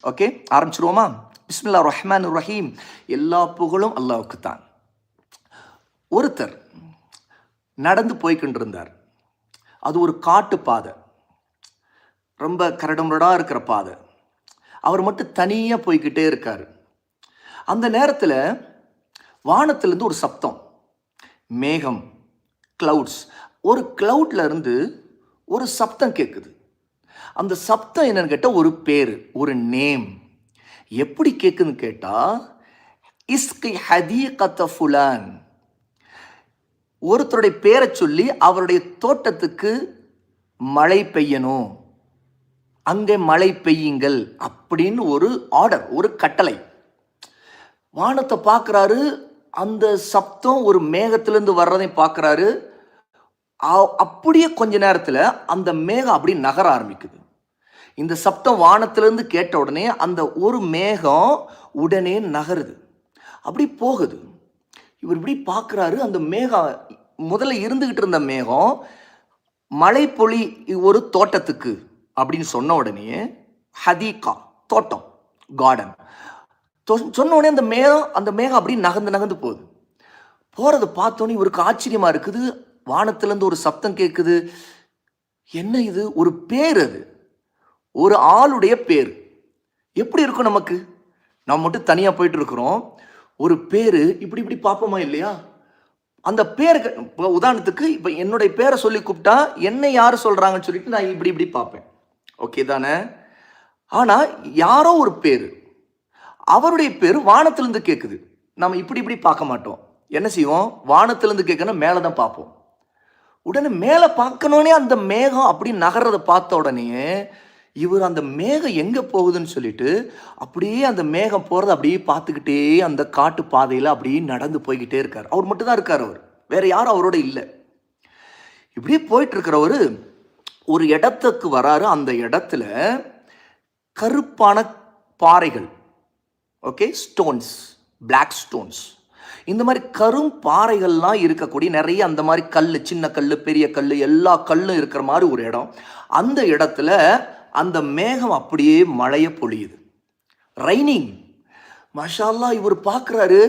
Okay, ஆரம்பிச்சிருவோமா? பிஸ்மில்லா ரஹ்மான் ரஹீம். எல்லா புகழும் அல்லாஹ்வுக்கு தான். ஒருத்தர் நடந்து போய்கின்றிருந்தார். அது ஒரு காட்டு பாதை, ரொம்ப கரடுமுரடா இருக்கிற பாதை. அவர் மட்டும் தனியாக போய்கிட்டே இருக்கார். அந்த நேரத்தில் வானத்திலிருந்து ஒரு சப்தம், மேகம், கிளவுட்ஸ், ஒரு கிளவுட்ல இருந்து ஒரு சப்தம் கேட்குது. அந்த சப்தம் என்னன்னு கேட்டால் ஒரு பேர், ஒரு நேம். எப்படி கேட்குதுன்னு கேட்டால், இஸ்கி ஹதீகத ஃபுலான். ஒருத்தருடைய பேரை சொல்லி அவருடைய தோட்டத்துக்கு மழை பெய்யணும், அங்கே மழை பெய்யுங்கள் அப்படின்னு ஒரு ஆர்டர், ஒரு கட்டளை. வானத்தை பார்க்குறாரு, அந்த சப்தம் ஒரு மேகத்திலிருந்து வர்றதையும் பார்க்குறாரு. அப்படியே கொஞ்ச நேரத்தில் அந்த மேகம் அப்படி நகர ஆரம்பிக்குது. இந்த சப்தம் வானத்திலிருந்து கேட்ட உடனே அந்த ஒரு மேகம் உடனே நகருது, அப்படி போகுது. இவர் இப்படி பார்க்குறாரு. அந்த மேகம், முதல்ல இருந்துகிட்டு இருந்த மேகம், மழை பொழி ஒரு தோட்டத்துக்கு அப்படின்னு சொன்ன உடனே, ஹதீகா தோட்டம், கார்டன் சொன்ன உடனே அந்த மேகம் அப்படி நகர்ந்து நகர்ந்து போகுது. போகிறத பார்த்தோன்னே இவருக்கு ஆச்சரியமாக இருக்குது. வானத்திலேருந்து ஒரு சப்தம் கேட்குது. என்ன இது? ஒரு பேர், அது ஒரு ஆளுடைய பேர். எப்படி இருக்கும் நமக்கு? நம்ம மட்டும் தனியாக போயிட்டு இருக்கிறோம், ஒரு பேர் இப்படி இப்படி பார்ப்போமா இல்லையா? அந்த பேருக்கு இப்போ உதாரணத்துக்கு இப்போ என்னுடைய பேரை சொல்லி கூப்பிட்டா என்னை யார் சொல்கிறாங்கன்னு சொல்லிட்டு நான் இப்படி இப்படி பார்ப்பேன், ஓகே தானே? ஆனால் யாரோ ஒரு பேர், அவருடைய பேர் வானத்திலிருந்து கேட்குது. நம்ம இப்படி இப்படி பார்க்க மாட்டோம். என்ன செய்வோம்? வானத்திலிருந்து கேட்கணும், மேலே தான் பார்ப்போம். உடனே மேலே பார்க்கணுன்னே அந்த மேகம் அப்படி நகர்றதை பார்த்த உடனே இவர் அந்த மேகம் எங்கே போகுதுன்னு சொல்லிட்டு அப்படியே அந்த மேகம் போகிறத அப்படியே பார்த்துக்கிட்டே அந்த காட்டு பாதையில் அப்படியே நடந்து போய்கிட்டே இருக்கார். அவர் மட்டும்தான் இருக்கார், அவர் வேற யாரும் அவரோட இல்லை. இப்படியே போயிட்டு இருக்கிறவர் ஒரு இடத்துக்கு வராரு. அந்த இடத்துல கருப்பான பாறைகள், ஓகே, ஸ்டோன்ஸ், பிளாக் ஸ்டோன்ஸ், இந்த மாதிரி கரும் பாறைகள்லாம் இருக்கக்கூடிய நிறைய அந்த மாதிரி கல், சின்ன கல், பெரிய கல், எல்லா கல்லும் இருக்கிற மாதிரி ஒரு இடம். அந்த இடத்துல அந்த மேகம் அப்படியே மழையை பொழியுது, ரைனிங். மாஷா அல்லாஹ். இவர் பார்க்குறாரு,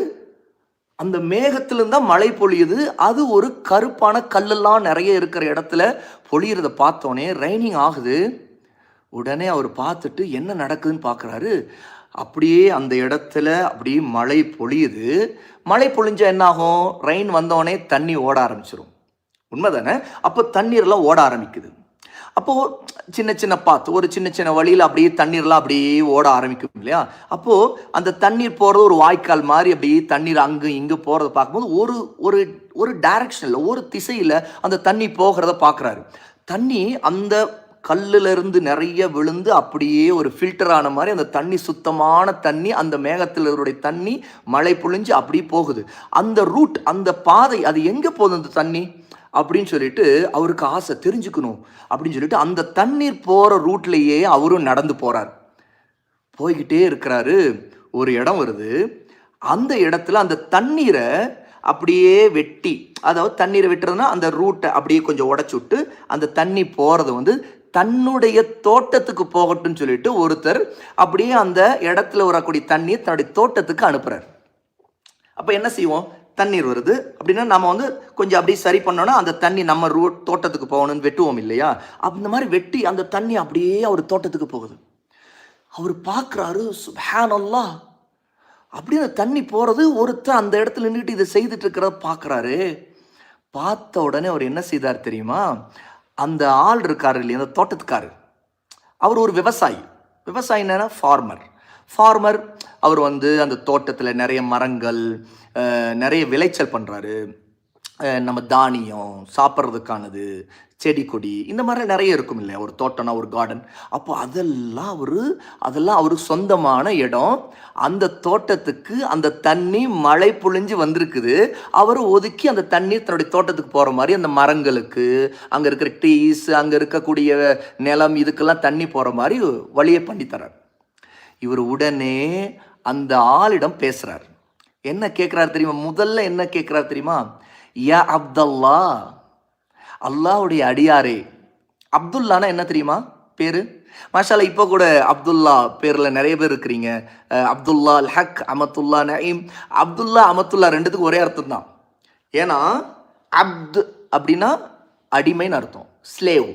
அந்த மேகத்திலிருந்து தான் மழை பொழியுது. அது ஒரு கருப்பான கல்லெல்லாம் நிறைய இருக்கிற இடத்துல பொழியிறத பார்த்தோன்னே ரைனிங் ஆகுது. உடனே அவர் பார்த்துட்டு என்ன நடக்குதுன்னு பார்க்குறாரு. அப்படியே அந்த இடத்துல அப்படியே மழை பொழியுது. மழை பொழிஞ்சா என்ன ஆகும்? ரெயின் வந்தோடனே தண்ணி ஓட ஆரம்பிச்சிடும், உண்மைதானே? அப்போ தண்ணீர்லாம் ஓட ஆரம்பிக்குது. அப்போது சின்ன சின்ன பாத்து, ஒரு சின்ன சின்ன வழியில் அப்படியே தண்ணீர்லாம் அப்படியே ஓட ஆரம்பிக்கும் இல்லையா? அப்போது அந்த தண்ணீர் போகிறது ஒரு வாய்க்கால் மாதிரி அப்படியே தண்ணீர் அங்கு இங்கு போகிறத பார்க்கும்போது ஒரு ஒரு ஒரு டைரக்ஷனில், ஒரு திசையில் அந்த தண்ணி போகிறத பார்க்குறாரு. தண்ணி அந்த கல்லிலிருந்து நிறைய விழுந்து அப்படியே ஒரு ஃபில்டர் ஆன மாதிரி அந்த தண்ணி, சுத்தமான தண்ணி, அந்த மேகத்திலுடைய தண்ணி மழை பொழிஞ்சு அப்படியே போகுது. அந்த ரூட், அந்த பாதை, அது எங்கே போகுது அந்த தண்ணி அப்படின்னு சொல்லிட்டு அவருக்கு ஆசை, தெரிஞ்சுக்கணும் அப்படின்னு சொல்லிட்டு அந்த தண்ணீர் போகிற ரூட்லேயே அவரும் நடந்து போகிறார். போய்கிட்டே இருக்கிறாரு. ஒரு இடம் வருது. அந்த இடத்துல அந்த தண்ணீரை அப்படியே வெட்டி, அதாவது தண்ணீரை வெட்டுறதுனா அந்த ரூட்டை அப்படியே கொஞ்சம் உடச்சி விட்டு அந்த தண்ணி போகிறது வந்து தன்னுடைய தோட்டத்துக்கு போகட்டும்னு சொல்லிட்டு ஒருத்தர் அப்படியே அந்த இடத்துல வரக்கூடிய தண்ணீர் தன்னுடைய தோட்டத்துக்கு அனுப்புகிறார். அப்போ என்ன செய்வோம்? தண்ணீர் வருது அப்படின்னா நம்ம வந்து கொஞ்சம் அப்படியே சரி பண்ணோன்னா அந்த தண்ணி நம்ம தோட்டத்துக்கு போகணும்னு வெட்டுவோம் இல்லையா? அந்த மாதிரி வெட்டி அந்த தண்ணி அப்படியே அவர் தோட்டத்துக்கு போகுது. அவர் பார்க்குறாரு, சுப்ஹானல்லாஹ், அப்படின்னு தண்ணி போகிறது. ஒருத்தர் அந்த இடத்துல நின்றுட்டு இதை செய்துட்டு இருக்கிறத பார்க்குறாரு. பார்த்த உடனே அவர் என்ன செய்தார் தெரியுமா? அந்த ஆள் இருக்கார் இல்லையா, அந்த தோட்டத்துக்காரர், அவர் ஒரு விவசாயி. விவசாயினா ஃபார்மர். அவர் வந்து அந்த தோட்டத்தில் நிறைய மரங்கள், நிறைய விளைச்சல் பண்ணுறாரு. நம்ம தானியம் சாப்பிட்றதுக்கானது, செடி கொடி, இந்த மாதிரி நிறைய இருக்கும் இல்லையா ஒரு தோட்டம்னா, ஒரு கார்டன். அப்போ அதெல்லாம் அவருக்கு சொந்தமான இடம். அந்த தோட்டத்துக்கு அந்த தண்ணி மழை பொழிஞ்சு வந்திருக்குது. அவர் ஒதுக்கி அந்த தண்ணீர் தன்னுடைய தோட்டத்துக்கு போகிற மாதிரி அந்த மரங்களுக்கு, அங்கே இருக்கிற ட்ரீஸ், அங்கே இருக்கக்கூடிய நிலம், இதுக்கெல்லாம் தண்ணி போகிற மாதிரி வழியை பண்ணித்தரார். இவர் உடனே அந்த ஆளிடம் பேசுகிறார். என்ன கேட்குறாரு தெரியுமா? முதல்ல என்ன கேட்குறாரு தெரியுமா? யா அப்துல்லா, அல்லாஹ்வுடைய அடியாரே. அப்துல்லானா என்ன தெரியுமா பேரு? மாஷால்லா இப்போ கூட அப்துல்லா பேரில் நிறைய பேர் இருக்கிறீங்க. அப்துல்லா அல் ஹக், அமத்துல்லா நயீம். அப்துல்லா அமத்துல்லா ரெண்டுத்துக்கும் ஒரே அர்த்தம் தான். ஏன்னா அப்து அப்படின்னா அடிமைன்னு அர்த்தம், ஸ்லேவ்.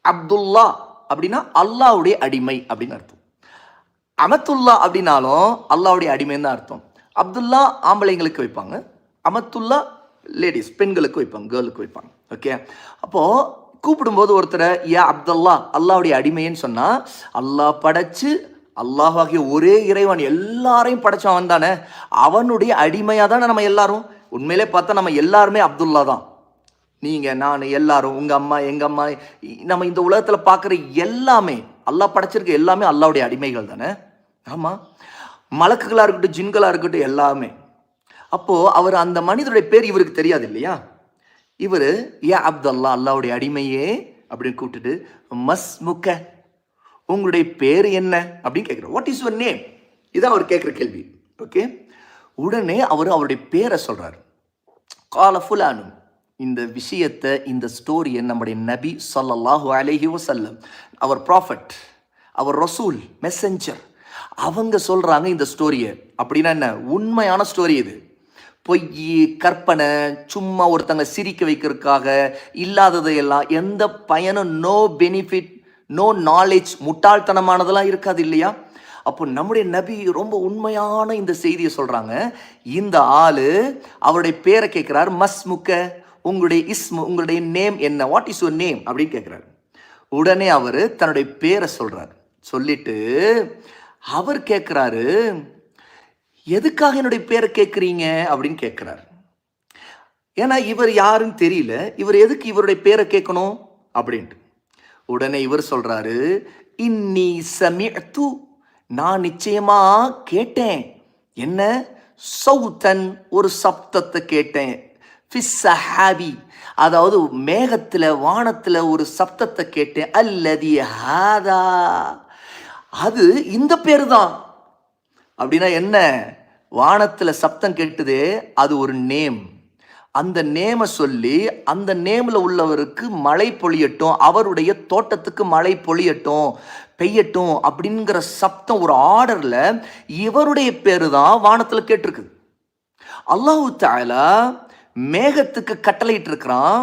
அப்துல்லா அப்படின்னா அல்லாவுடைய அடிமை அப்படின்னு அர்த்தம். அமத்துல்லா அப்படின்னாலும் அல்லாவுடைய அடிமைன்னு தான் அர்த்தம். அப்துல்லா ஆம்பளைங்களுக்கு வைப்பாங்க, அமத்துல்லா லேடிஸ் பெண்களுக்கு வைப்பாங்க, கேர்ளுக்கு வைப்பாங்க. ஓகே, அப்போது கூப்பிடும்போது ஒருத்தரை ஏ அப்துல்லா அல்லாவுடைய அடிமைன்னு சொன்னால், அல்லாஹ் படைச்சு அல்லாஹாகிய ஒரே இறைவன் எல்லாரையும் படைச்சவன் தானே, அவனுடைய அடிமையாக தானே நம்ம எல்லாரும். உண்மையிலே பார்த்தா நம்ம எல்லாருமே அப்துல்லா தான். நீங்கள், நான், எல்லாரும், உங்கள் அம்மா, எங்கள் அம்மா, நம்ம இந்த உலகத்தில் பார்க்குற எல்லாமே, அல்லாஹ் படைச்சிருக்க எல்லாமே அல்லாவுடைய அடிமைகள் தானே. ஆமாம், மலக்குகளாக இருக்கட்டும், ஜின்களாக இருக்கட்டும், எல்லாமே. அப்போது அவர் அந்த மனிதருடைய பேர் இவருக்கு தெரியாது இல்லையா. இவர் ஏ அப்துல்லா அல்லாவுடைய அடிமையே அப்படின்னு கூப்பிட்டுட்டு, மஸ்முக உங்களுடைய பேர் என்ன அப்படின்னு கேட்குறார். வாட் இஸ் யுவர் நேம், இதான் அவர் கேட்குற கேள்வி. ஓகே, உடனே அவருடைய பேரை சொல்கிறார். கால ஃபுலானு. இந்த விஷயத்தை, இந்த ஸ்டோரியை நம்முடைய நபி ஸல்லல்லாஹு அலைஹி வஸல்லம், அவர் ப்ராஃபட், அவர் ரசூல், மெசஞ்சர், அவங்க சொல்கிறாங்க இந்த ஸ்டோரியை. அப்படின்னா என்ன, உண்மையான ஸ்டோரி இது. பொய், கற்பனை, சும்மா ஒருத்தங்க சிரிக்க வைக்கிறதுக்காக இல்லாததையெல்லாம், எந்த பயனும், நோ பெனிஃபிட், நோ நாலேஜ், முட்டாள்தனமானதெல்லாம் இருக்காது இல்லையா. அப்போ நம்முடைய நபி ரொம்ப உண்மையான இந்த செய்தியை சொல்கிறாங்க. இந்த ஆள் அவருடைய பேரை கேட்குறாரு. மஸ்முக்க உங்களுடைய இஸ்மு, உங்களுடைய நேம் என்ன, வாட் இஸ் யுவர் நேம் அப்படின்னு கேட்குறாரு. உடனே அவர் தன்னுடைய பேரை சொல்கிறார். சொல்லிட்டு அவர் கேட்குறாரு, எதுக்காக என்னுடைய பேரை கேட்குறீங்க அப்படின்னு கேட்குறாரு. ஏன்னா இவர் யாருன்னு தெரியல, இவர் எதுக்கு இவருடைய பேரை கேட்கணும் அப்படின்ட்டு. உடனே இவர் சொல்கிறாரு, இன்னி சமிஅத்து, நான் நிச்சயமா கேட்டேன். என்ன, சௌதன், ஒரு சப்தத்தை கேட்டேன். ஃபிஸ்ஸஹாபி, அதாவது மேகத்தில், வானத்தில் ஒரு சப்தத்தை கேட்டேன். அல்லதி ஹாதா, அது இந்த பேர் தான். அப்படின்னா என்ன, வானத்தில் சப்தம் கேட்டுதே, அது ஒரு நேம். அந்த நேமை சொல்லி அந்த நேமில் உள்ளவருக்கு மழை பொழியட்டும், அவருடைய தோட்டத்துக்கு மழை பொழியட்டும், பெய்யட்டும் அப்படிங்கிற சப்தம் ஒரு ஆர்டரில் இவருடைய பேரு தான் வானத்தில் கேட்டிருக்கு. அல்லாஹு தஆலா மேகத்துக்கு கட்டளையிட்டு இருக்கிறான்.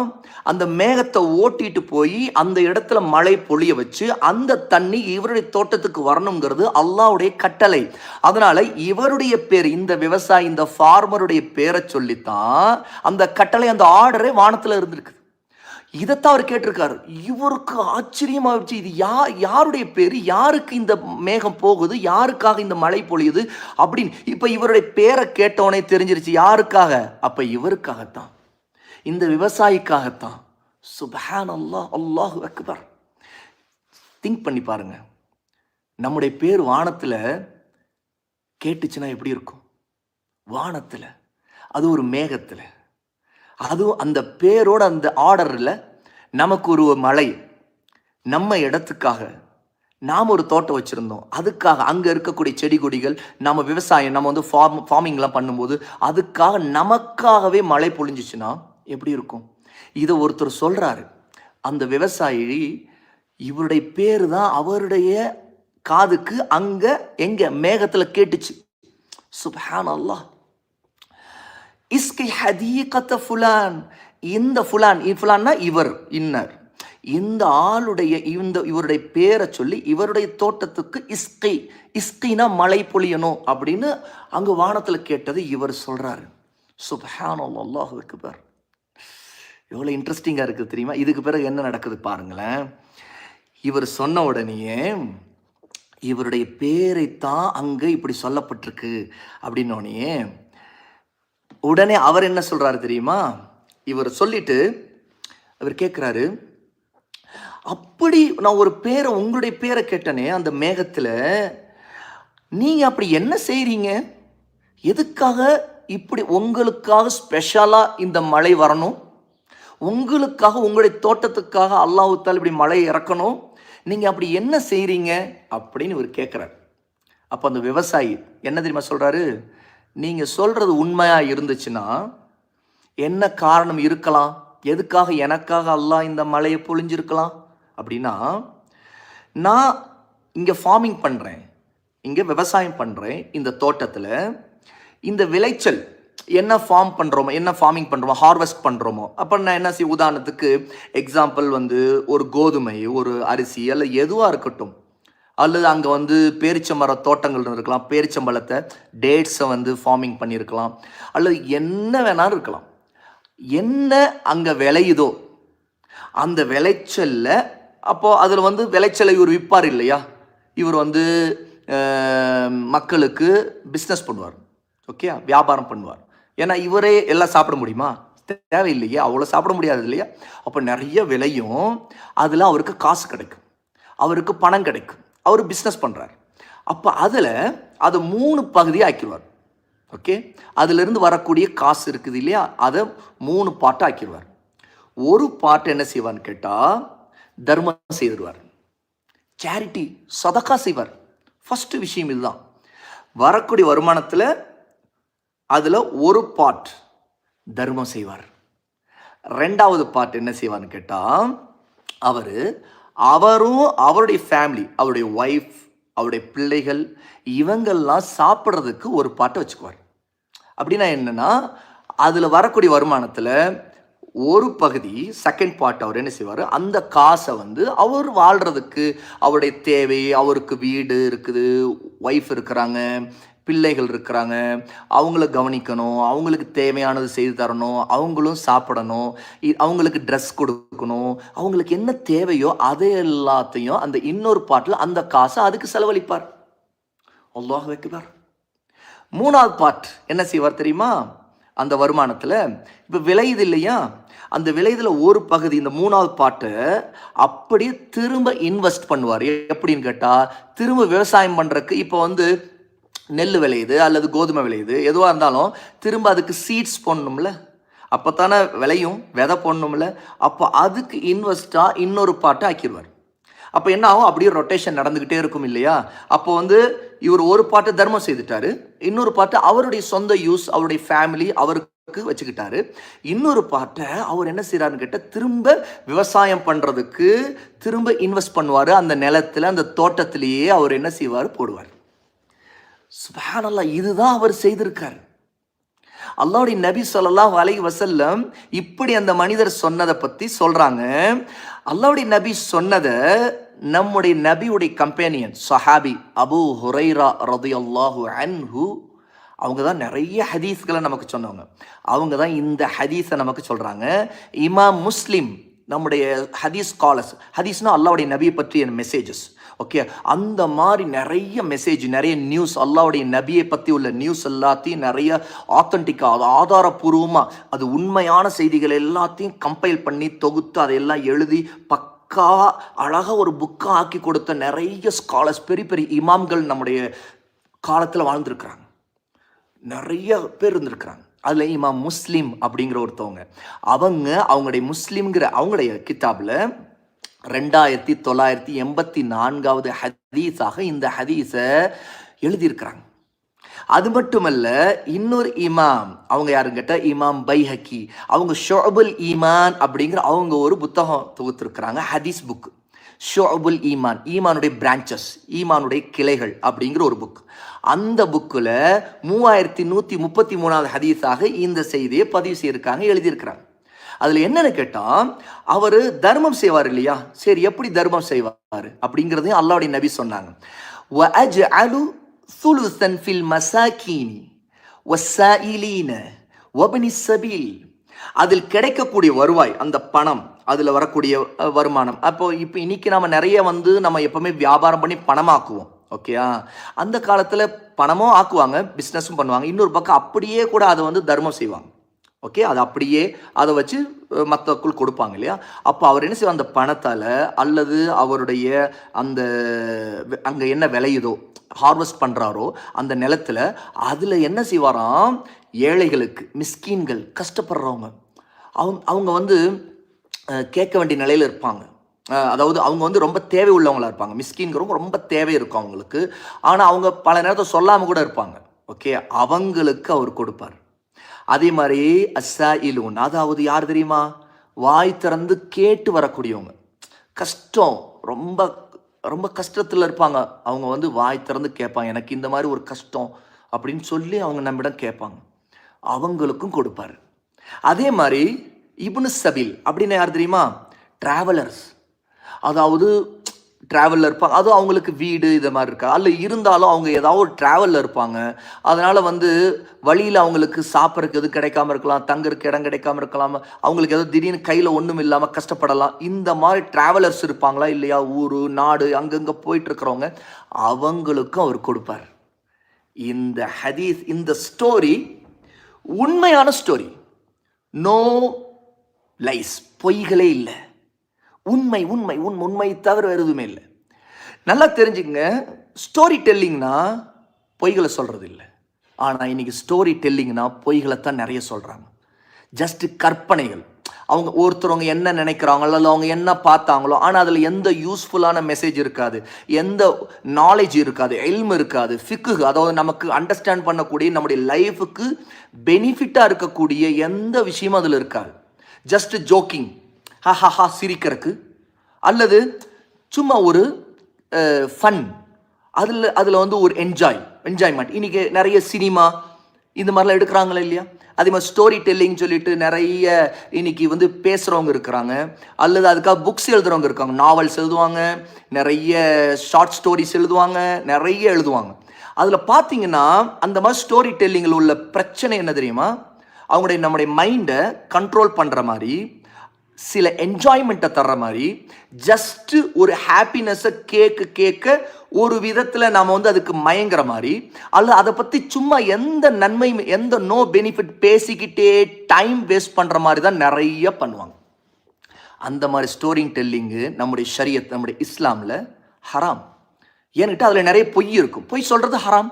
அந்த மேகத்தை ஓட்டிட்டு போய் அந்த இடத்துல மழை பொழிய வச்சு அந்த தண்ணி இவருடைய தோட்டத்துக்கு வரணுங்கிறது அல்லாஹ்வுடைய கட்டளை. அதனால இவருடைய பேர், இந்த விவசாயி, இந்த ஃபார்மருடைய பேரை சொல்லித்தான் அந்த கட்டளை, அந்த ஆர்டரே வானத்தில் இருந்திருக்கு. இதைத்தான் அவர் கேட்டிருக்காரு. இவருக்கு ஆச்சரியமாகிடுச்சு. இது யாருடைய பேர், யாருக்கு இந்த மேகம் போகுது, யாருக்காக இந்த மழை பொழியுது அப்படின்னு. இப்போ இவருடைய பேரை கேட்டவனே தெரிஞ்சிருச்சு யாருக்காக. அப்போ இவருக்காகத்தான், இந்த விவசாயிக்காகத்தான். சுப்ஹானல்லாஹ், அல்லாஹு அக்பர். திங்க் பண்ணி பாருங்க, நம்முடைய பேர் வானத்தில் கேட்டுச்சுன்னா எப்படி இருக்கும். வானத்தில், அது ஒரு மேகத்தில், அதுவும் அந்த பேரோட அந்த ஆர்டரில் நமக்கு ஒரு மழை, நம்ம இடத்துக்காக நாம் ஒரு தோட்டம் வச்சுருந்தோம், அதுக்காக அங்கே இருக்கக்கூடிய செடி கொடிகள், நம்ம விவசாயம், நம்ம வந்து ஃபார்மிங்லாம் பண்ணும்போது அதுக்காக நமக்காகவே மழை பொழிஞ்சிச்சுன்னா எப்படி இருக்கும். இதை ஒருத்தர் சொல்கிறாரு. அந்த விவசாயி, இவருடைய பேர் தான் அவருடைய காதுக்கு அங்கே எங்கே மேகத்தில் கேட்டுச்சு. சுப்ஹானல்லாஹ். இஸ்கி ஹதீகத ஃபுலான், இந்த ஃபுலான், ஃபுலான்னா இவர், இன்னர், இந்த ஆளுடைய இவருடைய பேரை சொல்லி இவருடைய தோட்டத்துக்கு இஸ்கி, இஸ்கினா மழை பொழியணும் அப்படின்னு அங்கே வானத்தில் கேட்டது இவர் சொல்கிறாரு. சுப்ஹானல்லாஹ், அல்லாஹு அக்பர். எவ்வளோ இன்ட்ரெஸ்டிங்காக இருக்குது தெரியுமா. இதுக்கு பிறகு என்ன நடக்குது பாருங்களேன். இவர் சொன்ன உடனேயே இவருடைய பேரைத்தான் அங்கே இப்படி சொல்லப்பட்டிருக்கு அப்படின்னோடனே உடனே அவர் என்ன சொல்கிறாரு தெரியுமா. இவர் சொல்லிட்டு அவர் கேட்குறாரு, அப்படி நான் ஒரு பேரை, உங்களுடைய பேரை கேட்டனே அந்த மேகத்தில், நீங்கள் அப்படி என்ன செய்கிறீங்க, எதுக்காக இப்படி உங்களுக்காக ஸ்பெஷலாக இந்த மழை வரணும், உங்களுக்காக, உங்களுடைய தோட்டத்துக்காக அல்லாஹ் தஆலா இப்படி மழை இறக்கணும், நீங்கள் அப்படி என்ன செய்கிறீங்க அப்படின்னு இவர் கேட்குறாரு. அப்போ அந்த விவசாயி என்ன தெரியுமா சொல்கிறாரு, நீங்கள் சொல்கிறது உண்மையாக இருந்துச்சுன்னா என்ன காரணம் இருக்கலாம், எதுக்காக எனக்காக அல்லாஹ் இந்த மழையை பொழிஞ்சிருக்கலாம் அப்படின்னா, நான் இங்கே ஃபார்மிங் பண்ணுறேன், இங்கே விவசாயம் பண்ணுறேன், இந்த தோட்டத்தில் இந்த விளைச்சல் என்ன ஃபார்மிங் பண்ணுறோமோ, ஹார்வெஸ்ட் பண்ணுறோமோ, அப்போ நான் என்ன செய்ய, உதாரணத்துக்கு எக்ஸாம்பிள் வந்து ஒரு கோதுமை, ஒரு அரிசி அல்ல எதுவாக இருக்கட்டும், அல்லது அங்கே வந்து பேரிச்சம்பர தோட்டங்கள் இருக்கலாம், பேரிச்சம்பழத்தை டேட்ஸை வந்து ஃபார்மிங் பண்ணியிருக்கலாம், அல்லது என்ன வேணாலும் இருக்கலாம். என்ன அங்கே விளையுதோ அந்த விளைச்சலில், அப்போது அதில் வந்து விளைச்சலை இவர் விற்பார் இல்லையா, இவர் வந்து மக்களுக்கு பிஸ்னஸ் பண்ணுவார், ஓகே, வியாபாரம் பண்ணுவார். ஏன்னா இவரே எல்லாம் சாப்பிட முடியுமா, தேவையில்லையே, அவ்வளோ சாப்பிட முடியாது இல்லையா. அப்போ நிறைய விலையும் அதில் அவருக்கு காசு கிடைக்கும், அவருக்கு பணம் கிடைக்கும், அவர் பிஸ்னஸ் பண்ணுறார். அப்போ அதில் அதை 3 பகுதியாக ஆக்கிடுவார், ஓகே. அதிலிருந்து வரக்கூடிய காசு இருக்குது இல்லையா, அதை 3 பார்ட்டாக ஆக்கிடுவார். ஒரு பார்ட் என்ன செய்வார்னு கேட்டால் தர்மம் செய்திருவார், சேரிட்டி, சதக்கா செய்வார். ஃபஸ்ட்டு விஷயம் இதுதான். வரக்கூடிய வருமானத்தில் அதில் ஒரு பார்ட் தர்மம் செய்வார். 2வது பார்ட் என்ன செய்வார்னு கேட்டால் அவரும் அவருடைய ஃபேமிலி, அவருடைய ஒய்ஃப், அவருடைய பிள்ளைகள், இவங்கெல்லாம் சாப்பிட்றதுக்கு ஒரு பார்ட்டை வச்சுக்குவார். அப்படின்னா என்னென்னா, அதில் வரக்கூடிய வருமானத்தில் ஒரு பகுதி, செகண்ட் பார்ட் அவர் என்ன செய்வார், அந்த காசை வந்து அவர் வாழ்கிறதுக்கு, அவருடைய தேவை, அவருக்கு வீடு இருக்குது, ஒய்ஃப் இருக்கிறாங்க, பிள்ளைகள் இருக்கிறாங்க, அவங்கள கவனிக்கணும், அவங்களுக்கு தேவையானது செய்து தரணும், அவங்களும் சாப்பிடணும், அவங்களுக்கு ட்ரெஸ் கொடுக்கணும், அவங்களுக்கு என்ன தேவையோ அதை எல்லாத்தையும் அந்த இன்னொரு பார்ட்டில் அந்த காசை அதுக்கு செலவழிப்பார். அல்லாஹ் அக்பர். 3வது பார்ட் என்ன செய்வார் தெரியுமா, அந்த வருமானத்தில் இப்போ விளையுது இல்லையா, அந்த விளையுதில் ஒரு பகுதி, இந்த 3வது பார்ட்டை அப்படியே திரும்ப இன்வெஸ்ட் பண்ணுவார். எப்படின்னு கேட்டால், திரும்ப விவசாயம் பண்ணுறதுக்கு, இப்போ வந்து நெல் விளையுது அல்லது கோதுமை விளையுது, எதுவாக இருந்தாலும் திரும்ப அதுக்கு சீட்ஸ் போடணும்ல, அப்போ தானே விளையும், விதை போடணும்ல, அப்போ அதுக்கு இன்வெஸ்டாக இன்னொரு பார்ட்டை ஆக்கிடுவார். அப்போ என்ன ஆகும், அப்படியே ரொட்டேஷன் நடந்துக்கிட்டே இருக்கும் இல்லையா. அப்போ வந்து இவர் ஒரு பார்ட்டை தர்மம் செய்துட்டாரு, இன்னொரு பார்ட்டை அவருடைய சொந்த யூஸ், அவருடைய ஃபேமிலி அவருக்கு வச்சுக்கிட்டாரு. இன்னொரு பார்ட்டை அவர் என்ன செய்கிறாருன்னு கேட்டால், திரும்ப விவசாயம் பண்ணுறதுக்கு திரும்ப இன்வெஸ்ட் பண்ணுவார். அந்த நிலத்தில், அந்த தோட்டத்திலேயே அவர் என்ன செய்வார், போடுவார். சுப்ஹானல்லாஹ், இதுதான் அவர் செய்திருக்கார். அல்லாஹ்வுடைய நபி ஸல்லல்லாஹு அலைஹி வஸல்லம் இப்படி அந்த மனிதர் சொன்னதை பற்றி சொல்கிறாங்க. அல்லாஹ்வுடைய நபி சொன்னதை நம்முடைய நபியுடைய கம்பேனியன் சஹாபி அபூ ஹுரைரா ரலியல்லாஹு அன்ஹு, அவங்க தான் நிறைய ஹதீஸ்களை நமக்கு சொன்னவங்க. அவங்க தான் இந்த ஹதீஸை நமக்கு சொல்கிறாங்க. இமாம் முஸ்லிம், நம்முடைய ஹதீஸ் ஸ்காலர்ஸ், ஹதீஸ்னால் அல்லாஹ்வுடைய நபியை பற்றிய மெசேஜஸ், ஓகே, அந்த மாதிரி நிறைய மெசேஜ், நிறைய நியூஸ், அல்லாஹ்வுடைய நபியை பற்றி உள்ள நியூஸ் எல்லாத்தையும் நிறைய ஆத்தென்டிக்காக, அது ஆதாரபூர்வமாக, அது உண்மையான செய்திகள் எல்லாத்தையும் கம்பைல் பண்ணி தொகுத்து அதையெல்லாம் எழுதி பக்காவாக அழகாக ஒரு புக்காக ஆக்கி கொடுத்த நிறைய ஸ்காலர்ஸ், பெரிய பெரிய இமாம்கள் நம்முடைய காலத்தில் வாழ்ந்துருக்கிறாங்க. நிறைய பேர் இருந்திருக்கிறாங்க. அதில் இமாம் முஸ்லீம் அப்படிங்கிற ஒருத்தவங்க, அவங்களுடைய முஸ்லீம்ங்கிற அவங்களுடைய கிதாபில் 2984வது ஹதீஸாக இந்த ஹதீஸை எழுதியிருக்கிறாங்க. அது மட்டுமல்ல, இன்னொரு இமாம், அவங்க யாருன்னு கேட்டால் இமாம் பைஹக்கி, அவங்க ஷுஅபுல் ஈமான் அப்படிங்கிற அவங்க ஒரு புத்தகம் தொகுத்திருக்கிறாங்க, ஹதீஸ் புக். ஷுஅபுல் ஈமான், ஈமானுடைய பிரான்ச்சஸ், ஈமானுடைய கிளைகள் அப்படிங்கிற ஒரு புக். அந்த புக்கில் 3133வது ஹதீஸாக இந்த செய்தியை பதிவு செய்திருக்காங்க, எழுதியிருக்கிறாங்க. அதில் என்னன்னு கேட்டால், அவர் தர்மம் செய்வார் இல்லையா, சரி எப்படி தர்மம் செய்வார் அப்படிங்கிறதையும் அல்லாஹ்வுடைய நபி சொன்னாங்க. وَأَجْعَلُ ثُلُثًا فِي الْمَسَاكِينِ وَالسَّائِلِينَ وَابْنِ السَّبِيلِ. அதில் கிடைக்கக்கூடிய வருவாய், அந்த பணம், அதில் வரக்கூடிய வருமானம், இப்போ இன்னைக்கு நிறைய நம்ம எப்பவுமே வியாபாரம் பண்ணி பணமாக்குவோம், ஓகேயா. அந்த காலத்தில் பணமும் ஆக்குவாங்க, பிஸ்னஸும் பண்ணுவாங்க. இன்னொரு பக்கம் அப்படியே கூட அதை தர்மம் செய்வாங்க, ஓகே. அது அப்படியே அதை வச்சு மற்றக்குள் கொடுப்பாங்க இல்லையா. அப்போ அவர் என்ன செய்வார், அந்த பணத்தால் அல்லது அவருடைய அந்த அங்கே என்ன விளையுதோ, ஹார்வெஸ்ட் பண்ணுறாரோ அந்த நிலத்தில், அதில் என்ன செய்வாராம், ஏழைகளுக்கு, மிஸ்கீன்கள், கஷ்டப்படுறவங்க, அவங்க கேட்க வேண்டிய நிலையில் இருப்பாங்க. அதாவது அவங்க ரொம்ப தேவை உள்ளவங்களாக இருப்பாங்க. மிஸ்கீன்கிறவங்க ரொம்ப தேவை இருக்கும் அவங்களுக்கு. ஆனால் அவங்க பல நேரத்தில் சொல்லாமல் கூட இருப்பாங்க, ஓகே. அவங்களுக்கு அவர் கொடுப்பார். அதே மாதிரி அஸ்ஸாயிலூன், அதாவது யார் தெரியுமா, வாய் திறந்து கேட்டு வரக்கூடியவங்க, கஷ்டம் ரொம்ப ரொம்ப கஷ்டத்தில் இருப்பாங்க. அவங்க வந்து வாய் திறந்து கேட்பாங்க, எனக்கு இந்த மாதிரி ஒரு கஷ்டம் அப்படின்னு சொல்லி அவங்க நம்மிடம் கேட்பாங்க. அவங்களுக்கும் கொடுப்பார். அதே மாதிரி இப்னு சபீல் அப்படின்னு யார் தெரியுமா? டிராவலர்ஸ். அதாவது ட்ராவலில் இருப்பாங்க. அதுவும் அவங்களுக்கு வீடு இது மாதிரி இருக்கா, அல்ல இருந்தாலும் அவங்க ஏதாவது ஒரு ட்ராவலில் இருப்பாங்க. அதனால் வந்து வழியில் அவங்களுக்கு சாப்பிட்றதுக்கு எது கிடைக்காம இருக்கலாம், தங்குறதுக்கு இடம் கிடைக்காம இருக்கலாம், அவங்களுக்கு ஏதோ திடீர்னு கையில் ஒன்றும் இல்லாமல் கஷ்டப்படலாம். இந்த மாதிரி ட்ராவலர்ஸ் இருப்பாங்களா இல்லையா, ஊர் நாடு அங்கங்கே போயிட்டுருக்கிறவங்க, அவங்களுக்கும் அவர் கொடுப்பார். இந்த ஹதீஸ், இந்த ஸ்டோரி உண்மையான ஸ்டோரி. நோ லைஸ், பொய்களே இல்லை. உண்மை உண்மை உண்மை உண்மை தவிர வேறு எதுவுமே இல்லை. நல்லா தெரிஞ்சுக்கங்க, ஸ்டோரி டெல்லிங்னா பொய்களை சொல்கிறது இல்லை. ஆனால் இன்னைக்கு ஸ்டோரி டெல்லிங்னா பொய்களை தான் நிறைய சொல்கிறாங்க. ஜஸ்ட்டு கற்பனைகள். அவங்க ஒருத்தரவங்க என்ன நினைக்கிறாங்களோ, இல்லை அவங்க என்ன பார்த்தாங்களோ, ஆனால் அதில் எந்த யூஸ்ஃபுல்லான மெசேஜ் இருக்காது, எந்த நாலேஜ் இருக்காது, எல்ம் இருக்காது, ஃபிக்கு, அதாவது நமக்கு அண்டர்ஸ்டாண்ட் பண்ணக்கூடிய நம்முடைய லைஃபுக்கு பெனிஃபிட்டாக இருக்கக்கூடிய எந்த விஷயமும் அதில் இருக்காது. ஜஸ்ட் ஜோக்கிங், ஹஹா சிரிக்கிறதுக்கு, அல்லது சும்மா ஒரு ஃபன், அதில் வந்து ஒரு என்ஜாய்மெண்ட். இன்றைக்கி நிறைய சினிமா இந்த மாதிரிலாம் எடுக்கிறாங்களே இல்லையா? அதே மாதிரி ஸ்டோரி டெல்லிங் சொல்லிட்டு நிறைய இன்னைக்கு வந்து பேசுகிறவங்க இருக்கிறாங்க, அல்லது அதுக்காக புக்ஸ் எழுதுகிறவங்க இருக்காங்க. நாவல்ஸ் எழுதுவாங்க, நிறைய ஷார்ட் ஸ்டோரிஸ் எழுதுவாங்க, நிறைய எழுதுவாங்க. அதில் பார்த்தீங்கன்னா அந்த மாதிரி ஸ்டோரி டெல்லிங்கில் உள்ள பிரச்சனை என்ன தெரியுமா? நம்முடைய மைண்டை கண்ட்ரோல் பண்ணுற மாதிரி, சில என்ஜாய்மெண்ட்டை தர்ற மாதிரி, ஜஸ்ட்டு ஒரு ஹாப்பினஸை கேட்க ஒரு விதத்தில் நாம் வந்து அதுக்கு மயங்கிற மாதிரி, அல்ல அதை பற்றி சும்மா எந்த நன்மையும் எந்த நோ பெனிஃபிட் பேசிக்கிட்டே டைம் வேஸ்ட் பண்ணுற மாதிரி தான் நிறைய பண்ணுவாங்க. அந்த மாதிரி ஸ்டோரிங் டெல்லிங்கு நம்முடைய ஷரியத், நம்முடைய இஸ்லாமில் ஹராம். ஏன்னுட்டு அதில் நிறைய பொய் இருக்கும். பொய் சொல்கிறது ஹராம்,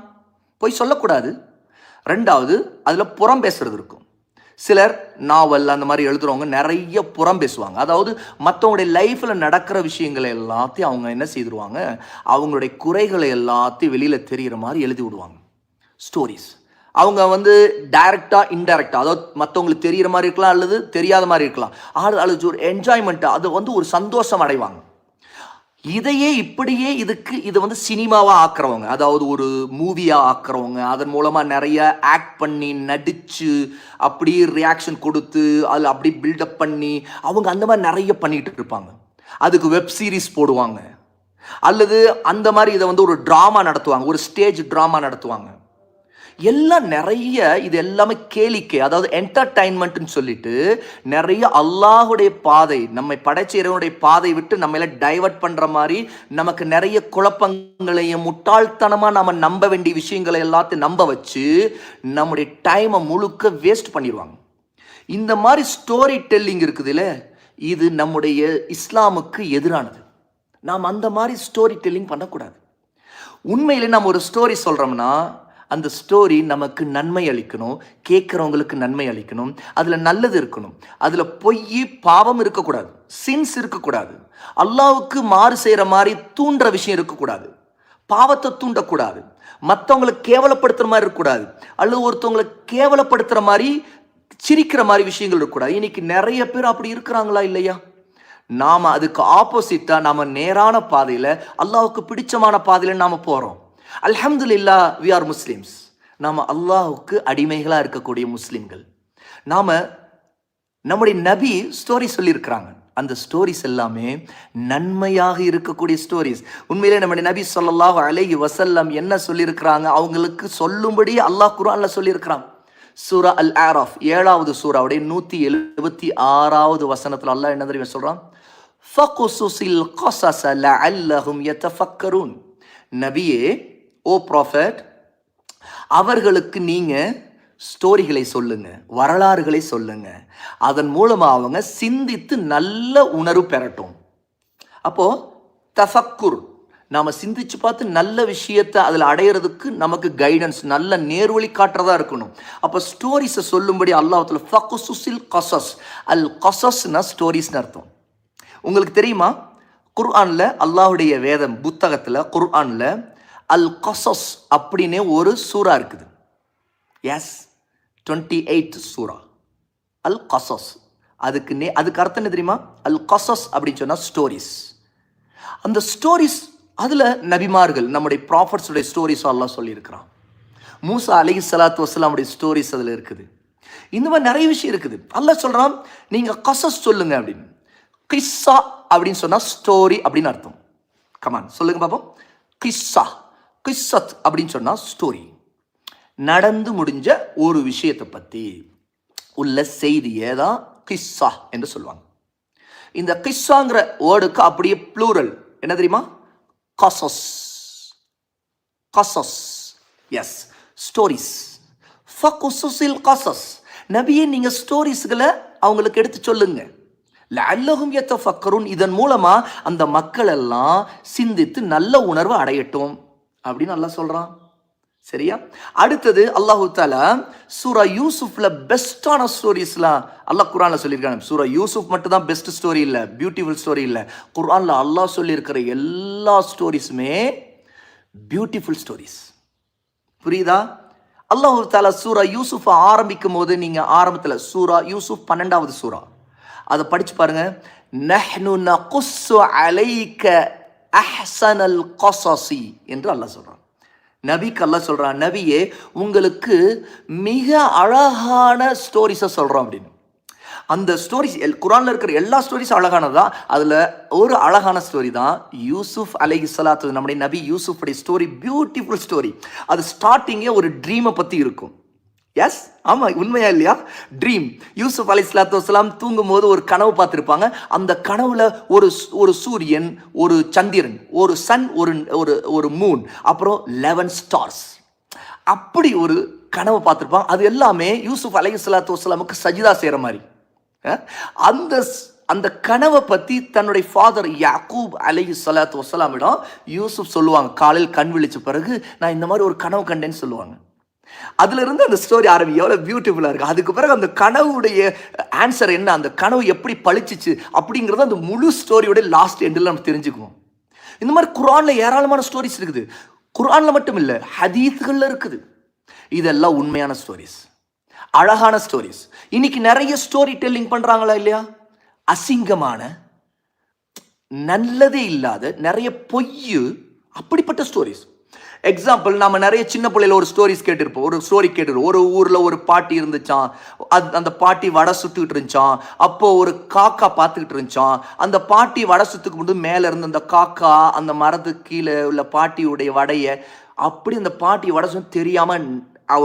பொய் சொல்லக்கூடாது. ரெண்டாவது, அதில் புறம் பேசுறது இருக்கும். சிலர் நாவல் அந்த மாதிரி எழுதுகிறவங்க நிறைய புறம் பேசுவாங்க. அதாவது மற்றவங்களுடைய லைஃப்பில் நடக்கிற விஷயங்களை எல்லாத்தையும் அவங்க என்ன செய்திருவாங்க, அவங்களுடைய குறைகளை எல்லாத்தையும் வெளியில் தெரிகிற மாதிரி எழுதி விடுவாங்க ஸ்டோரிஸ். அவங்க வந்து டைரக்டாக இன்டைரக்டாக, அதாவது மற்றவங்களுக்கு தெரிகிற மாதிரி இருக்கலாம், அல்லது தெரியாத மாதிரி இருக்கலாம், அல்லது ஒரு என்ஜாய்மெண்ட்டு, அது வந்து ஒரு சந்தோஷம் அடைவாங்க. இதையே இப்படியே இதை வந்து சினிமாவாக ஆக்குறவங்க, அதாவது ஒரு மூவியாக ஆக்குறவங்க, அதன் மூலமாக நிறைய ஆக்ட் பண்ணி நடித்து அப்படி ரியாக்ஷன் கொடுத்து அதில் அப்படி பில்டப் பண்ணி அவங்க அந்த மாதிரி நிறைய பண்ணிகிட்டு இருப்பாங்க. அதுக்கு வெப் சீரிஸ் போடுவாங்க, அல்லது அந்த மாதிரி இதை வந்து ஒரு ட்ராமா நடத்துவாங்க, ஒரு ஸ்டேஜ் ட்ராமா நடத்துவாங்க. எல்லாம் நிறைய, இது எல்லாமே கேளிக்கை, அதாவது என்டர்டைன்மெண்ட்னு சொல்லிட்டு நிறைய அல்லாஹுடைய பாதை, நம்மை படைச்ச இறைவனுடைய பாதை விட்டு நம்மள டைவர்ட் பண்ணுற மாதிரி, நமக்கு நிறைய குழப்பங்களையும் முட்டாள்தனமாக நம்ம நம்ப வேண்டிய விஷயங்களை எல்லாத்தையும் நம்ப வச்சு நம்முடைய டைமை முழுக்க வேஸ்ட் பண்ணிடுவாங்க. இந்த மாதிரி ஸ்டோரி டெல்லிங் இருக்குதுல்ல, இது நம்முடைய இஸ்லாமுக்கு எதிரானது. நாம் அந்த மாதிரி ஸ்டோரி டெல்லிங் பண்ணக்கூடாது. உண்மையிலே நம்ம ஒரு ஸ்டோரி சொல்கிறோம்னா அந்த ஸ்டோரி நமக்கு நன்மை அளிக்கணும், கேட்குறவங்களுக்கு நன்மை அளிக்கணும், அதில் நல்லது இருக்கணும், அதில் பொய் பாவம் இருக்கக்கூடாது, சின்ஸ் இருக்கக்கூடாது, அல்லாவுக்கு மாறு செய்கிற மாதிரி தூண்டுற விஷயம் இருக்கக்கூடாது, பாவத்தை தூண்டக்கூடாது, மற்றவங்களை கேவலப்படுத்துகிற மாதிரி இருக்கக்கூடாது, அல்லது ஒருத்தவங்களை கேவலப்படுத்துகிற மாதிரி சிரிக்கிற மாதிரி விஷயங்கள் இருக்கக்கூடாது. இன்னைக்கு நிறைய பேர் அப்படி இருக்கிறாங்களா இல்லையா? நாம் அதுக்கு ஆப்போசிட்டாக நாம் நேரான பாதையில், அல்லாவுக்கு பிடிச்சமான பாதையில் நாம் போகிறோம். அல்ஹம்துலில்லாஹ், வி ஆர் முஸ்லிம்ஸ். நாம் அல்லாஹுக்கு அடிமைகளாக இருக்கக்கூடிய முஸ்லிம்கள். நாம் நம்முடைய நபி ஸ்டோரி சொல்லியிருக்கிறாங்க. அந்த ஸ்டோரிஸ் எல்லாமே நன்மையாக இருக்கக்கூடிய ஸ்டோரிஸ். உண்மையிலே நம்முடைய நபி ஸல்லல்லாஹு அலைஹி வஸல்லம் என்ன சொல்லியிருக்கிறாங்க, அவங்களுக்கு சொல்லும்படி அல்லாஹ் குர்ஆன்ல சொல்லியிருக்கிறான். சூரா அல் ஆராஃப் 7வது சூராவுடைய 176வது வசனத்தில் அல்லாஹ் என்ன தெரியுமா சொல்றான்? ஃபகுசுஸில் கஸஸ லஅல்லஹும் யதஃபக்கரூன். நபியே, ஓ ப்ராஃபட், அவர்களுக்கு நீங்கள் ஸ்டோரிகளை சொல்லுங்க, வரலாறுகளை சொல்லுங்க, அதன் மூலமாக அவங்க சிந்தித்து நல்ல உணர்வு பெறட்டும். அப்போது தஃபக்குர், நாம் சிந்திச்சு பார்த்து நல்ல விஷயத்தை அதில் அடையிறதுக்கு நமக்கு கைடன்ஸ், நல்ல நேர்வழி காட்டுறதா இருக்கணும். அப்போ ஸ்டோரிஸை சொல்லும்படி அல்லாஹ்வுல ஃபகுசுஸில் கஸஸ், அல் கஸஸ்னா ஸ்டோரிஸ்னு அர்த்தம். உங்களுக்கு தெரியுமா, குர்ஆனில், அல்லாஹுடைய வேதம் புத்தகத்தில் குர்ஆனில் அல் கஸஸ் அப்படின்னே ஒரு சூரா இருக்குது. எஸ், 28 சூரா அல் கஸஸ். அதுக்கு அர்த்தம் என்ன தெரியுமா? அல் கஸஸ் அப்படின்னு சொன்னால் ஸ்டோரிஸ். அந்த ஸ்டோரிஸ் அதில் நபிமார்கள் நம்முடைய ப்ராஃபட்ஸுடைய ஸ்டோரிஸ் எல்லாம் சொல்லியிருக்கிறான். மூசா அலைஹிஸ்ஸலாத்து வஸ்ஸலாமுடைய ஸ்டோரிஸ் அதில் இருக்குது. இந்த மாதிரி நிறைய விஷயம் இருக்குது. அல்லாஹ் சொல்கிறான், நீங்கள் கசஸ் சொல்லுங்க அப்படின்னு. கிஸ்ஸா அப்படின்னு சொன்னால் ஸ்டோரி அப்படின்னு அர்த்தம். கமான் சொல்லுங்க பாப்போம். கிஸ்ஸா, கிஸ்ஸத் அப்படின்னு சொன்னால் ஸ்டோரி, நடந்து முடிஞ்ச ஒரு விஷயத்தை பற்றி உள்ள செய்தியை தான் கிஸ்ஸா என்று சொல்லுவாங்க. இந்த கிஸ்ஸாங்கிற வேர்டுக்கு அப்படியே ப்ளூரல் என்ன தெரியுமா? கசஸ். கசஸ், எஸ், ஸ்டோரிஸ். ஃபகுசுஸில் கசஸ், நபியே நீங்கள் ஸ்டோரிஸ்களை அவங்களுக்கு எடுத்து சொல்லுங்க. லஅல்லஹும் யதஃபக்கருன், இதன் மூலமா அந்த மக்கள் எல்லாம் சிந்தித்து நல்ல உணர்வு அடையட்டும் அப்படின்னு அல்லாஹ் சொல்றான். சரியா? அடுத்தது அல்லாஹு தஆலா சூரா யூசுஃப்ல பெஸ்டான ஸ்டோரிஸ்லாம் அல்லாஹ் குர்ஆன்ல சொல்லியிருக்காங்க. சூரா யூசுஃப் மட்டும் தான் பெஸ்ட் ஸ்டோரி இல்லை, பியூட்டிஃபுல் ஸ்டோரி இல்லை. குர்ஆன்ல அல்லாஹ் சொல்லியிருக்கிற எல்லா ஸ்டோரிஸுமே பியூட்டிஃபுல் ஸ்டோரிஸ். புரியுதா? அல்லாஹு தஆலா சூரா யூசுஃப் ஆரம்பிக்கும் போது நீங்க ஆரம்பத்தில் சூரா யூசுஃப் 12வது சூரா அதை படிச்சு பாருங்க. நஹ்னு நகுஸ்ஸு அலைக அஹ்ஸனல் கஸஸி என்று அல்லாஹ் சொல்றான். நபிக்கு அல்லாஹ் சொல்றான், நபியே உங்களுக்கு மிக அழகான ஸ்டோரிஸை சொல்றோம் அப்படின்னு. அந்த ஸ்டோரிஸ் குர்ஆன்ல இருக்கிற எல்லா ஸ்டோரிஸும் அழகானதான். அதில் ஒரு அழகான ஸ்டோரி தான் யூசுஃப் அலைஹிஸ்ஸலாத்து, நம்முடைய நபி யூசுஃபுடைய ஸ்டோரி. Beautiful story. அது ஸ்டார்டிங்கே ஒரு ட்ரீமை பற்றி இருக்கும். எஸ், ஆமாம், உண்மையா இல்லையா? ட்ரீம். யூசுஃப் அலைஹிஸ்ஸலாத்து வஸ்ஸலாம் தூங்கும் போது ஒரு கனவு பார்த்துருப்பாங்க. அந்த கனவுல ஒரு சூரியன், ஒரு சந்திரன், ஒரு சன், ஒரு மூன், அப்புறம் 11 ஸ்டார்ஸ், அப்படி ஒரு கனவு பார்த்துருப்பாங்க. அது எல்லாமே யூசுஃப் அலைஹிஸ்ஸலாத்து வஸ்ஸலாமுக்கு சஜிதா செய்கிற மாதிரி. அந்த கனவை பற்றி தன்னுடைய ஃபாதர் யாக்கூப் அலைஹிஸ்ஸலாத்து வஸ்ஸலாமிடம் யூசுஃப் சொல்லுவாங்க. காலையில் கண் விழிச்ச பிறகு நான் இந்த மாதிரி ஒரு கனவு கண்டேன்னு சொல்லுவாங்க. அதுல இருந்து அந்த ஸ்டோரி ஆரம்பி எவ்வளவு பியூட்டிஃபுல்லா இருக்கு. அதுக்கு பிறகு அந்த கனவுடைய ஆன்சர் என்ன, அந்த கனவு எப்படி பழிச்சிச்சு அப்படிங்கிறது அந்த முழு ஸ்டோரியோட லாஸ்ட் எண்டில் நம்ம தெரிஞ்சுக்குவோம். இந்த மாதிரி குர்ஆன்ல ஏராளமான ஸ்டோரிஸ் இருக்குது. குர்ஆன்ல மட்டும் இல்லை, ஹதீஸ்கள்ல இருக்குது. இதெல்லாம் உண்மையான ஸ்டோரிஸ், அழகான ஸ்டோரிஸ். இன்னைக்கு நிறைய ஸ்டோரி டெல்லிங் பண்றாங்களா இல்லையா? அசிங்கமான, நல்லதே இல்லாத நிறைய பொய், அப்படிப்பட்ட ஸ்டோரிஸ். எக்ஸாம்பிள், நம்ம நிறைய சின்ன பிள்ளையில ஒரு ஸ்டோரிஸ் கேட்டிருப்போம். ஒரு ஸ்டோரி கேட்டிருப்போம். ஒரு ஊரில் ஒரு பாட்டி இருந்துச்சான். அந்த பாட்டி வடை சுட்டுக்கிட்டு இருந்துச்சான். அப்போது ஒரு காக்கா பார்த்துக்கிட்டு இருந்துச்சான். அந்த பாட்டி வடை சுத்துக்கு முன்னாடி மேலே இருந்து அந்த காக்கா அந்த மரத்துக்கு கீழே உள்ள பாட்டியுடைய வடையை அப்படி அந்த பாட்டி வடை சுட்டு தெரியாமல்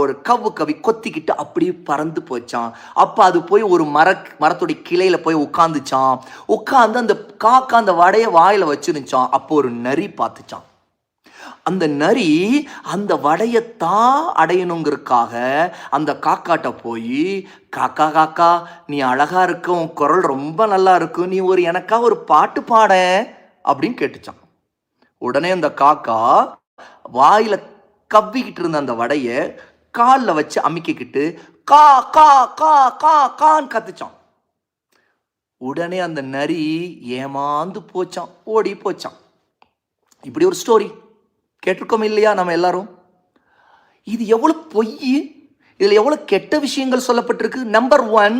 ஒரு கவி கொத்திக்கிட்டு அப்படியே பறந்து போச்சான். அப்போ அது போய் ஒரு மரத்துடைய கிளையில் போய் உட்காந்துச்சான். உட்காந்து அந்த காக்கா அந்த வடையை வாயில் வச்சுருந்துச்சான். அப்போ ஒரு நரி பார்த்துச்சான். அந்த நரி அந்த வடையத்தான் அடையணுங்கிறதுக்காக அந்த காக்காட்ட போய், காக்கா காக்கா நீ அழகா இருக்க, உன் குரல் ரொம்ப நல்லா இருக்கும், நீ எனக்கா ஒரு பாட்டு பாட அப்படின்னு கேட்டுச்சான். உடனே அந்த காக்கா வாயில கவ்விக்கிட்டு இருந்த அந்த வடைய காலில் வச்சு அமுக்கிக்கிட்டு கா கா கா கா கான்னு கத்துச்சான். உடனே அந்த நரி ஏமாந்து போச்சான், ஓடி போச்சான். இப்படி ஒரு ஸ்டோரி கேட்டிருக்கோம் இல்லையா நம்ம எல்லாரும்? இது எவ்வளவு பொய், இதுல எவ்வளவு கெட்ட விஷயங்கள் சொல்லப்பட்டிருக்கு. நம்பர் 1,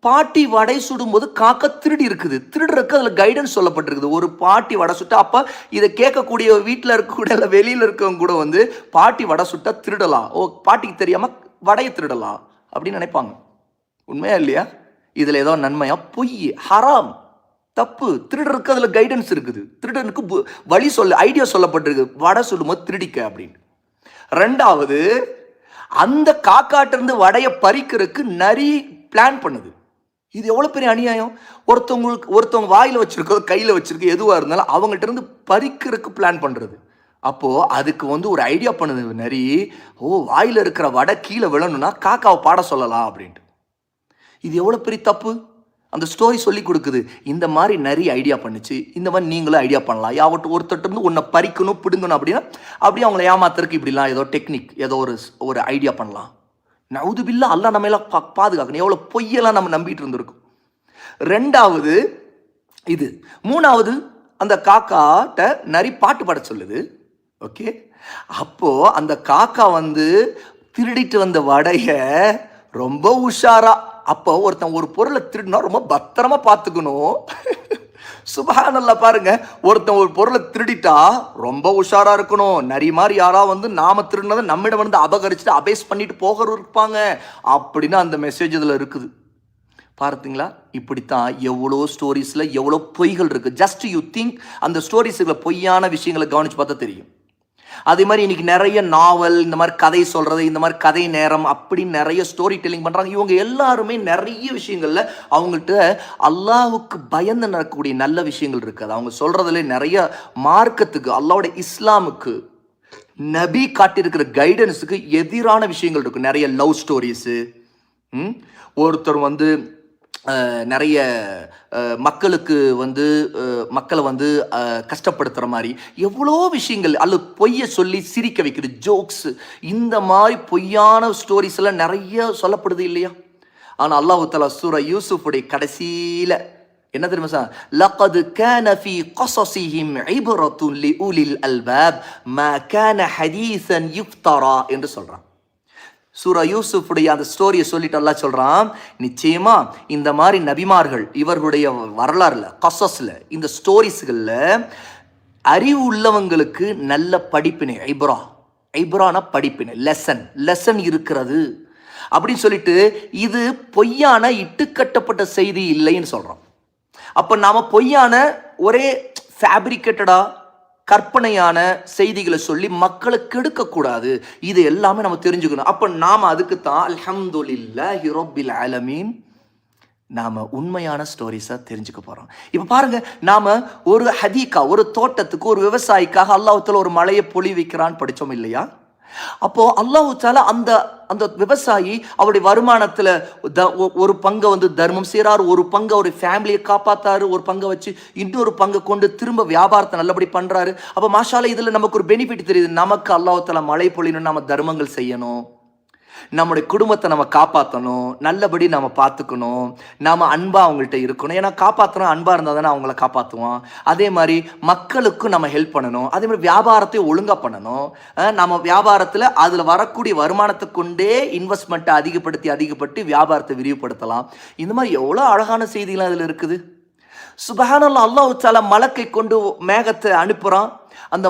பாட்டி வடை சுடும்போது காக்கா திருடி இருக்குது. திருடுறதுக்கு அதில் கைடன்ஸ் சொல்லப்பட்டிருக்குது. ஒரு பாட்டி வடை சுட்டா, அப்போ இதை கேட்கக்கூடிய வீட்டில் இருக்கக்கூடிய இல்லை வெளியில் இருக்கவங்க கூட பாட்டி வடை சுட்டா திருடலாம், பாட்டிக்கு தெரியாமல் வடையை திருடலாம் அப்படின்னு நினைப்பாங்க. உண்மையா இல்லையா? இதில் ஏதோ நன்மையா? பொய், ஹராம், தப்பு. திருடருக்கு அதில் கைடன்ஸ் இருக்குது. திருடனுக்கு வழி ஐடியா சொல்லப்பட்டிருக்கு, வடை சுடும்போது திருடிக்க அப்படின்னு. 2வது, அந்த காக்காட்டிருந்து வடையை பறிக்கிறதுக்கு நரி பிளான் பண்ணுது. இது எவ்வளோ பெரிய அநியாயம். ஒருத்தவங்க வாயில் வச்சிருக்கோ கையில் வச்சிருக்க எதுவாக இருந்தாலும் அவங்கள்ட்ட இருந்து பறிக்கிறதுக்கு பிளான் பண்ணுறது. அப்போது அதுக்கு ஒரு ஐடியா பண்ணுது நரி. வாயில் இருக்கிற வடை கீழே விழணும்னா காக்காவை பாட சொல்லலாம் அப்படின்ட்டு. இது எவ்வளோ பெரிய தப்பு. அந்த ஸ்டோரி சொல்லி கொடுக்குது. இந்த மாதிரி நிறைய ஐடியா பண்ணுச்சு, இந்த மாதிரி நீங்களும் ஐடியா பண்ணலாம். ஒருத்தட்டு உன்னை பறிக்கணும் பிடுங்கணும் அப்படின்னா அப்படியே அவங்கள ஏமாத்துறதுக்கு இப்படிலாம் ஏதோ டெக்னிக், ஏதோ ஒரு ஐடியா பண்ணலாம். நவுதுபில்லா, அல்லாஹ் நம்ம எல்லாம் பாதுகாக்கணும். எவ்வளோ பொய்யெல்லாம் நம்ம நம்பிட்டு இருந்திருக்கோம். 2வது இது. 3வது, அந்த காக்காட்ட நரி பாட்டு பாட சொல்லுது. ஓகே, அப்போ அந்த காக்கா திருடிட்டு வந்த வடைய ரொம்ப உஷாரா, அப்போ ஒருத்தன் ஒரு பொருளை திருடினா ரொம்ப பத்திரமா பார்த்துக்கணும், சுப்ஹானல்லாஹ். பாருங்க, ஒருத்தன் ஒரு பொருளை திருடிட்டா ரொம்ப உஷாரா இருக்கணும். நரி மாதிரி யாரா வந்து நாம திருடினதை நம்மிடம் வந்து அபகரிச்சுட்டு அபேஸ் பண்ணிட்டு போகிற இருப்பாங்க அப்படின்னு அந்த மெசேஜ் இதில் இருக்குது. பார்த்தீங்களா? இப்படித்தான் எவ்வளோ ஸ்டோரிஸில் எவ்வளோ பொய்கள் இருக்குது. ஜஸ்ட் யூ திங்க் அந்த ஸ்டோரிஸில் பொய்யான விஷயங்களை கவனித்து பார்த்தா தெரியும். அதே மாதிரி இன்னைக்கு நிறைய நாவல், இந்த மாதிரி கதை சொல்கிறது, இந்த மாதிரி கதை நேரம் அப்படின்னு நிறைய ஸ்டோரி டெல்லிங் பண்ணுறாங்க. இவங்க எல்லாருமே நிறைய விஷயங்களில் அவங்கள்ட்ட அல்லாஹுக்கு பயந்து நடக்கக்கூடிய நல்ல விஷயங்கள் இருக்குது. அவங்க சொல்கிறதுல நிறைய மார்க்கத்துக்கு, அல்லாஹ்வோட இஸ்லாமுக்கு, நபி காட்டியிருக்கிற கைடன்ஸுக்கு எதிரான விஷயங்கள் இருக்குது. நிறைய லவ் ஸ்டோரிஸு, ஒருத்தர் வந்து நிறைய மக்களுக்கு வந்து மக்களை வந்து கஷ்டப்படுத்துகிற மாதிரி எவ்வளோ விஷயங்கள், அல்லது பொய்யை சொல்லி சிரிக்க வைக்கிறது, ஜோக்ஸு, இந்த மாதிரி பொய்யான ஸ்டோரிஸ் எல்லாம் நிறைய சொல்லப்படுது இல்லையா? ஆனால் அல்லாஹ் தஆலா சூரா யூசுஃபுடைய கடைசியில் என்ன தெரியுமா சார்? லகது கான ஃபீ கஸஸிஹிம் இப்ரத்துன் லிஉலில் அல்பாப் மா கான ஹதீஸன் யுஃப்தரா என்று சொல்கிறான். சூரா யூசுஃபுடைய அந்த ஸ்டோரியை சொல்லிட்டு அல்லாஹ் சொல்கிறான், நிச்சயமா இந்த மாதிரி நபிமார்கள் இவர்களுடைய வரலாறுல, கஸஸ்ல, இந்த ஸ்டோரிஸ்களில் அறிவு உள்ளவங்களுக்கு நல்ல படிப்பினை, ஐப்ரானா படிப்பினை, லெசன் இருக்கிறது அப்படின்னு சொல்லிட்டு, இது பொய்யான இட்டுக்கட்டப்பட்ட செய்தி இல்லைன்னு சொல்கிறோம். அப்போ நாம் பொய்யான ஒரே ஃபேப்ரிகேட்டடா கற்பனையான செய்திகளை சொல்லி மக்களை கெடுக்கக்கூடாது. இது எல்லாமே நம்ம தெரிஞ்சுக்கணும். அப்போ நாம் அதுக்கு தான் அல்ஹம்துலில்லாஹி ரப்பில் ஆலமீன் நாம் உண்மையான ஸ்டோரிஸை தெரிஞ்சுக்க போகிறோம். இப்போ பாருங்கள், நாம் ஒரு ஹதீகா, ஒரு தோட்டத்துக்கு, ஒரு விவசாயிக்காக அல்லாஹ் தஆலா ஒரு மழையை பொழி வைக்கிறான்னு படித்தோம் இல்லையா? அப்போ அல்லாஹ் தஆலா அந்த அந்த விவசாயி அவருடைய வருமானத்தில் ஒரு பங்கை வந்து தர்மம் செய்கிறார், ஒரு பங்கை ஒரு ஃபேமிலியை காப்பாற்றாரு, ஒரு பங்கை வச்சு இன்னொரு பங்கை கொண்டு திரும்ப வியாபாரத்தை நல்லபடி பண்ணுறாரு. அப்போ மாஷாஅல்லாஹ் இதில் நமக்கு ஒரு பெனிஃபிட் தெரியுது. நமக்கு அல்லாஹ் தஆலா மழை பொழியணும், நம்ம தர்மங்கள் செய்யணும், நம்முடைய குடும்பத்தை நம்ம காப்பாற்றணும், நல்லபடி நம்ம பார்த்துக்கணும், நாம் அன்பாக அவங்கள்ட்ட இருக்கணும். ஏன்னா காப்பாற்றணும், அன்பாக இருந்தால் தானே அவங்கள காப்பாற்றுவோம். அதே மாதிரி மக்களுக்கும் நம்ம ஹெல்ப் பண்ணணும். அதே மாதிரி வியாபாரத்தை ஒழுங்காக பண்ணணும். நம்ம வியாபாரத்தில் அதில் வரக்கூடிய வருமானத்தை கொண்டே இன்வெஸ்ட்மெண்ட்டை அதிகப்படுத்தி வியாபாரத்தை விரிவுபடுத்தலாம். இந்த மாதிரி எவ்வளோ அழகான செய்திகள்லாம் அதில் இருக்குது. சுப்ஹானல்லாஹ். அல்லாஹ் தஆலா மலக்கை கொண்டு மேகத்தை அனுப்புகிறான். அந்த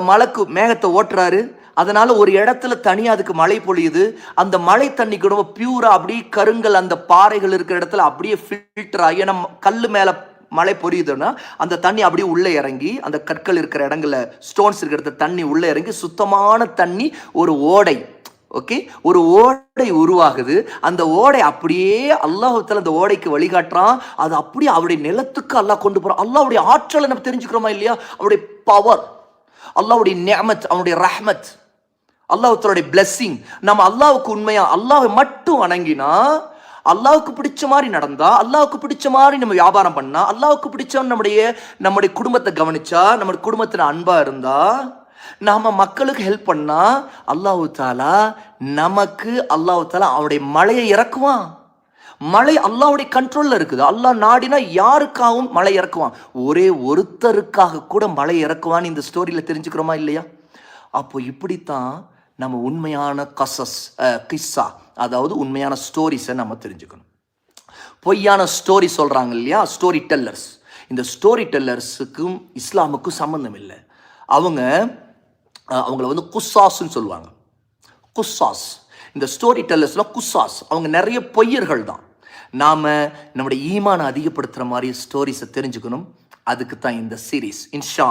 மேகத்தை ஓட்டுறாரு. அதனால் ஒரு இடத்துல தனியாக அதுக்கு மழை பொழியுது. அந்த மழை தண்ணி கூட பியூராக அப்படியே கருங்கல், அந்த பாறைகள் இருக்கிற இடத்துல அப்படியே ஃபில்டர் ஆகி, நம்ம கல் மேலே மழை பொழியுதுன்னா அந்த தண்ணி அப்படியே உள்ளே இறங்கி, அந்த கற்கள் இருக்கிற இடங்களில், ஸ்டோன்ஸ் இருக்கிற இடத்துல தண்ணி உள்ளே இறங்கி சுத்தமான தண்ணி, ஒரு ஓடை, ஓகே, ஒரு ஓடை உருவாகுது. அந்த ஓடை அப்படியே அல்லாஹ் தஆலா அந்த ஓடைக்கு வழிகாட்டுறான். அது அப்படியே அவருடைய நிலத்துக்கு அல்லாஹ் கொண்டு போகிறான். அல்லாஹ்வுடைய ஆற்றலை நம்ம தெரிஞ்சுக்கிறோமா இல்லையா? அவருடைய பவர், அல்லாஹ்வுடைய நிஅமத், அவனுடைய ரஹ்மத், அல்லாஹ்வுடைய பிளெஸ்ஸிங். நம்ம அல்லாஹ்வுக்கு உண்மையா அல்லாஹ்வை மட்டும் வணங்கினா, அல்லாஹ்வுக்கு பிடிச்ச மாதிரி நடந்தா, அல்லாஹ்வுக்கு பிடிச்ச மாதிரி நம்ம வியாபாரம் பண்ணா, அல்லாஹ்வுக்கு பிடிச்ச நம்முடைய குடும்பத்தை கவனிச்சா, நம்முடைய குடும்பத்தில் அன்பா இருந்தா, நாம மக்களுக்கு ஹெல்ப் பண்ணா, அல்லாஹ் தஆலா நமக்கு அவருடைய மழையை இறக்குவான். மழை அல்லாஹ்வுடைய கண்ட்ரோல்ல இருக்குது. அல்லாஹ் நாடினா யாருக்காகவும் மழை இறக்குவான். ஒரே ஒருத்தருக்காக கூட மழை இறக்குவான்னு இந்த ஸ்டோரியில் தெரிஞ்சுக்கிறோமா இல்லையா? அப்போ இப்படித்தான் நம்ம உண்மையான கிஸ்ஸா, அதாவது உண்மையான ஸ்டோரிஸை நம்ம தெரிஞ்சுக்கணும். பொய்யான ஸ்டோரி சொல்கிறாங்க இல்லையா, ஸ்டோரி டெல்லர்ஸ். இந்த ஸ்டோரி டெல்லர்ஸுக்கும் இஸ்லாமுக்கும் சம்மந்தம் இல்லை. அவங்கள வந்து குஸ்ஸாஸ்ன்னு சொல்லுவாங்க. குஸ்ஸாஸ், இந்த ஸ்டோரி டெல்லர்ஸ்லாம் குஸ்ஸாஸ். அவங்க நிறைய பொய்யர்கள் தான். நாம் நம்முடைய ஈமானை அதிகப்படுத்துகிற மாதிரி ஸ்டோரிஸை தெரிஞ்சுக்கணும். அதுக்கு தான் இந்த சீரீஸ். இன்ஷா